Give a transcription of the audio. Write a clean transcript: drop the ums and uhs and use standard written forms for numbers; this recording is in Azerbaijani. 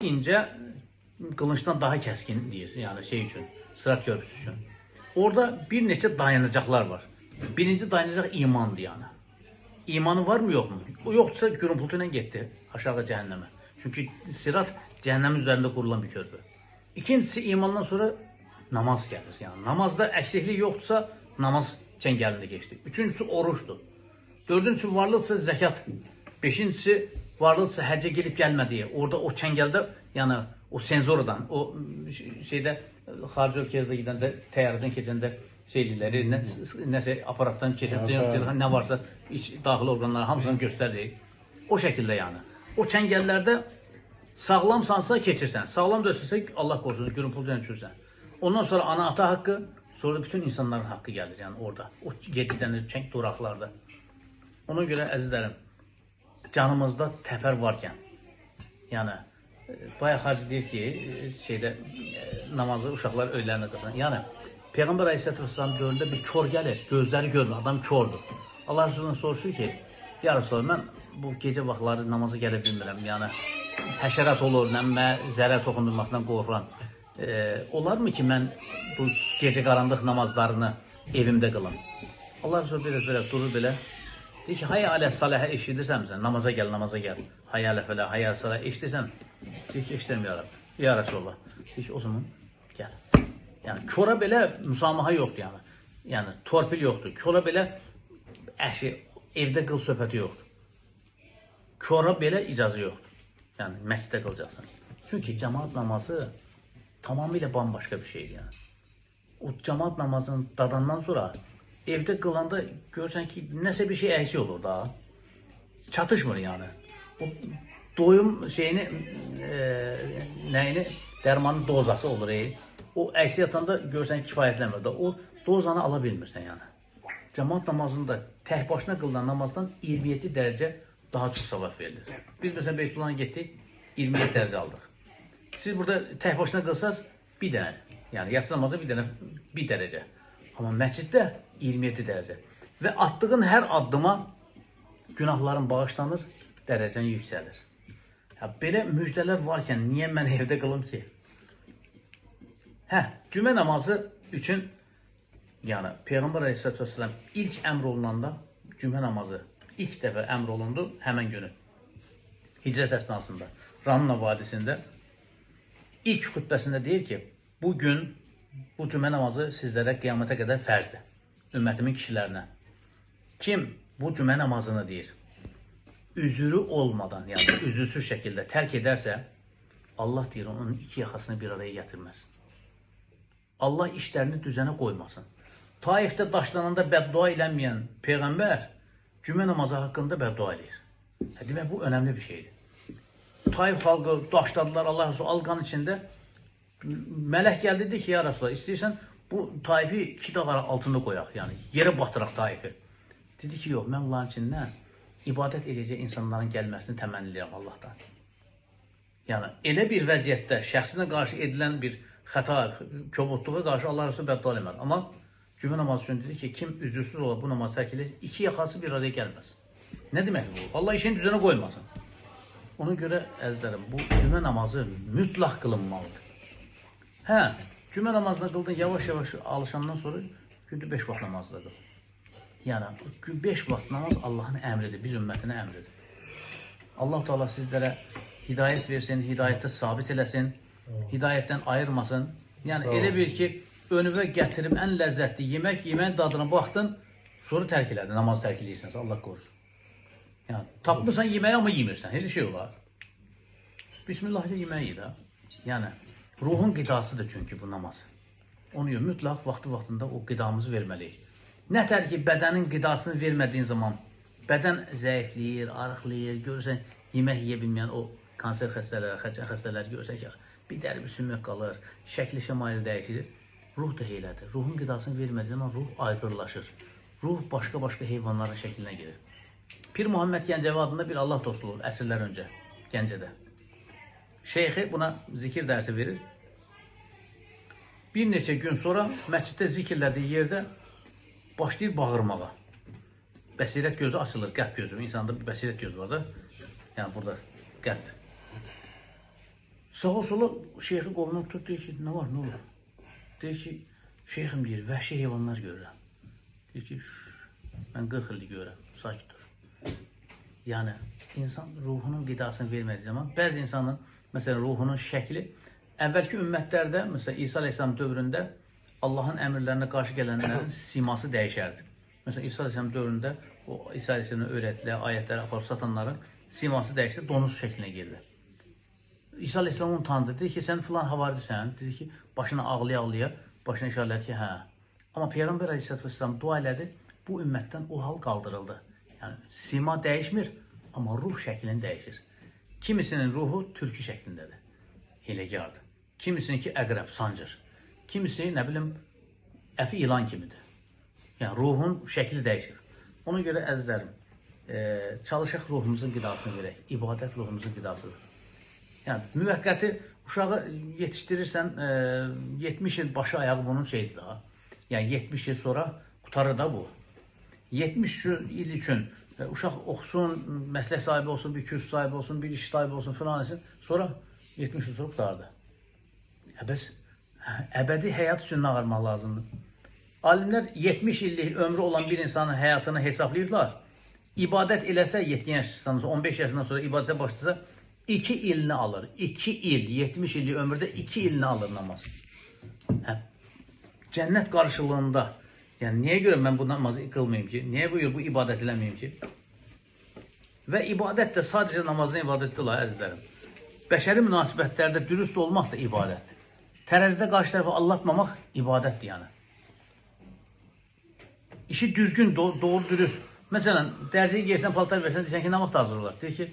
İnce kılıçtan daha keskin deyir. Yani şey için, Sırat Köprüsü için. Orada bir neçə dayanacaklar var. Birinci dayanacak imandı yani. İmanı var mı yok mu? O yoksa gürültüyle gitti aşağı cehenneme. Çünkü Sırat cehennemin üzerinde kurulan bir köprü. İkincisi imandan sonra namaz gelir. Yani namazda eksiklik yoksa namaz çengelinde geçti. Üçüncüsü oruçtu. Dördüncüsü varlıqsa zəkat. Beşincisi varlıqsa həcə gelip gelmediği. Orada o çengelde yani o senzordan, o şeyde xarici ölkəyə gidəndə, təyyarədən keçəndə şeyliləri, nəsə aparatdan keçəndə, ne varsa iç daxili organları hamısını göstərir. O şekilde yani. O çengellerde sağlamsansa keçirsən, sağlam dönsünsə Allah korusun, gürültüden düşürsən. Ondan sonra ana ata hakkı, sonra bütün insanların hakkı gelir yani orada. O gedidən duraklarda. Ona göre əzizlərim, canımızda təpər varkən, yəni bayağı xarici deyir ki, namazı uşaqlar öylərinə qılsın. Yəni Peyğəmbər Əleyhisselatü Vesselam dövründə bir kör gəlir, gözləri görmür, adam kördür. Allah Resulü'nün soruşur ki, ya Resulullah, mən bu gecə vaxtları namaza gələ bilmirəm. Yəni həşərat olur, nəmmə, zərər toxundurmasından qorxuram. Olarmı ki, mən bu gecə qaranlıq namazlarını evimdə qılım? Allah Resulü belə durur belə. Deyir ki, hayya alə saləhə eşidirsən sən, namaza gəl, namaza gəl. Hayya alə fələ, hayya alə saləhə eşidirsən. Deyir ki, eşidirəm ya Resulullah. Deyir ki, o zaman gəl. Yəni, köra belə müsamaha yoxdur yəni. Yəni, torpil yoxdur. Köra belə evdə qıl söhbəti yoxdur. Köra belə icazı yoxdur. Yəni, məsciddə qılacaqsın. Çünki cemaat namazı tamamilə bambaşqa bir şeydir yəni. O cemaat namazını dadandan sonra evde kılanda görsen ki neyse bir şey eksik olur daha. Çatışmır yani. O doyum şeyini neyini dermanın dozası olur. O eksik yatanda görsen kifayetlenmir de o dozanı alabilmirsən yani. Cemaat namazında tek başına kılınan namazdan 27 derece daha çok sevap verilir. Biz mesela Beytullah'a gittik 27 derece aldık. Siz burada tek başına kılsanız bir tane. Yani yatsı namazı bir derece. Ama mescitte 27 derece. Ve attığın her addıma günahların bağışlanır, derecen yükselir. Ya böyle müjdeler varken niye ben evde kılım ki? Cümə namazı üçün yani Peygamber Aleyhisselatü Vesselam ilk emr olunanda cümə namazı ilk defa emr olundu hemen günü. Hicret esnasında Ramla Vadisi'nde ilk hutbesinde deyir ki bugün bu cümə namazı sizlere kıyamete kadar fərzdir. Ümmetimin kişilerine. Kim bu cümə namazını deyir, üzürü olmadan yani üzürsüz şekilde terk ederse Allah deyir onun iki yakasını bir araya getirmez. Allah işlerini düzene koymasın. Taif'te daşlananda beddua eləməyən Peygamber cümə namazı hakkında beddua edir. Demek bu önemli bir şeydir. Taif halkı daşladılar, Allah Resulü alqanın içinde. Melek geldi dedi ki ya Resulallah istiyorsan bu Taif'i iki dağ altında koyak yani yere batıraq Taif'i. Dedi ki yok ben Allah'ın içinden ibadet edecek insanların gelmesini temenni edirəm Allah'tan. Yani elə bir vəziyyətdə şəxsinə qarşı edilən bir xəta, kobudluğa qarşı Allah Resulü bəddua eləməz. Ama cümə namazı üçün dedi ki kim üzürsüz olur bu namazı tərk edir, iki yakası bir araya gelmez. Ne demek bu? Allah işini düzene koymasın. Ona göre əzizlərim bu cümə namazı mütləq qılınmalıdır. Cümə namazına kıldın yavaş yavaş alışandan sonra günde 5 vaxt namazda kıl. Yani 5 vaxt namaz Allah'ın emridir, biz ümmetine emridir. Allah Teala sizlere hidayet versin, hidayette sabit eləsin, hidayetten ayırmasın. Yani elə bir ki önüme getirip en lezzetli yemek yemeğin tadına baktın, sonra terk elədin, namaz terk edirsiniz, Allah korusun. Yani tapmısan yemeği ama yemirsən, her şey olar. Bismillah ile yemeği de. Yani ruhun gıdasıdır çünkü bu namaz. Onu mütləq vaxtında o qidamızı verməliyik. Nətər ki bədənin qidasını vermədiyin zaman bədən zəifləyir, arıqlayır, görürsən yemək yeyə bilməyən o kanser xəstələri, xərçəng xəstələri görürsən ki bir dəri bir sümük qalır, şəkli şəmaili dəyişir. Ruh da elədir. Ruhun qidasını vermədiyi zaman ruh aygırlaşır. Ruh başqa heyvanların şəklinə gelir. Pir Muhammed Gəncəvi adında bir Allah dostu olur əsrlər öncə Gəncədə. Şeyxi buna zikir dersi verir. Bir neçə gün sonra məsciddə zikirlədiyi yerdə başlayır bağırmağa. Bəsirət gözü açılır, qəlb gözü. İnsanda bir bəsirət gözü var da. Yəni burada qəlb. Sağa sola şeyxin qolundan tutub deyir ki, nə var, nə olur? Deyir ki, şeyxim deyir, vəhşi heyvanlar görürəm. Deyir ki, mən 40 ildir görürəm, sakit dur. Yəni, insan ruhunun qidasını vermədiyi zaman, bəzi insanın, məsələn, ruhunun şəkli, əvvəlki ümmətlərdə, məsələn, İsa Aleyhisselam dövründə Allahın əmrlərinə qarşı gələnlərin siması dəyişərdi. Məsələn, İsa Aleyhisselam dövründə o İsa Aleyhisselamın öyrətdiyi ayətləri aparıb satanların siması dəyişdi, donuz şəklinə girdi. İsa Aleyhisselam onu tanıdı, dedi ki, sən filan havarisən, dedi ki, başına ağlaya-ağlaya, başına işarələdi ki, hə. Amma Peyğəmbər Aleyhisselam dua elədi, bu ümmətdən o hal qaldırıldı. Yəni, sima dəyişmir, amma ruh şəklini dəyişir. Kimisinin ruhu türkü şəklindədir, hiləgardır. Kimisinin ki, əqrəb, sancır. Kimisi, nə bilim, əfi ilan kimidir. Yəni, ruhun şəkli dəyişir. Ona görə əzizlərim, çalışaq ruhumuzun qidasını verək. İbadət ruhumuzun qidasıdır. Yəni, müvəqqəti uşağı yetişdirirsən, 70 il başı ayağı bunun şeydir daha. Yəni, 70 il sonra qutarır da bu. 70 il üçün uşaq oxusun, məslək sahibi olsun, bir kurs sahibi olsun, bir iş sahibi olsun, filan etsin. Sonra 70 il sonra qutardı. Bəs əbədi həyat üçün nə ağarmaq lazımdır? Alimlər 70 illik ömrü olan bir insanın həyatını hesablayırlar. İbadət eləsə, yetkin yaşından sonra, 15 yaşından sonra ibadətə başlasa, 2 ilini alır. 2 il, 70 illik ömürdə 2 ilini alır namaz. Cənnət qarşılığında, yəni niyə görə mən bu namazı qılmayayım ki? Niyə bu ibadət eləməyim ki? Və ibadət də sadəcə namazın ibadətdir, əzizlərim. Bəşəri münasibətlərdə dürüst olmaq da ibadətdir. Tərəzidə qarşı tərəfə allatmamaq ibadətdir yəni. İşi düzgün, doğru, dürüst. Məsələn, dərziyə geysən, paltar versən, deyirsən ki, nə vaxt hazır olar? Deyir ki,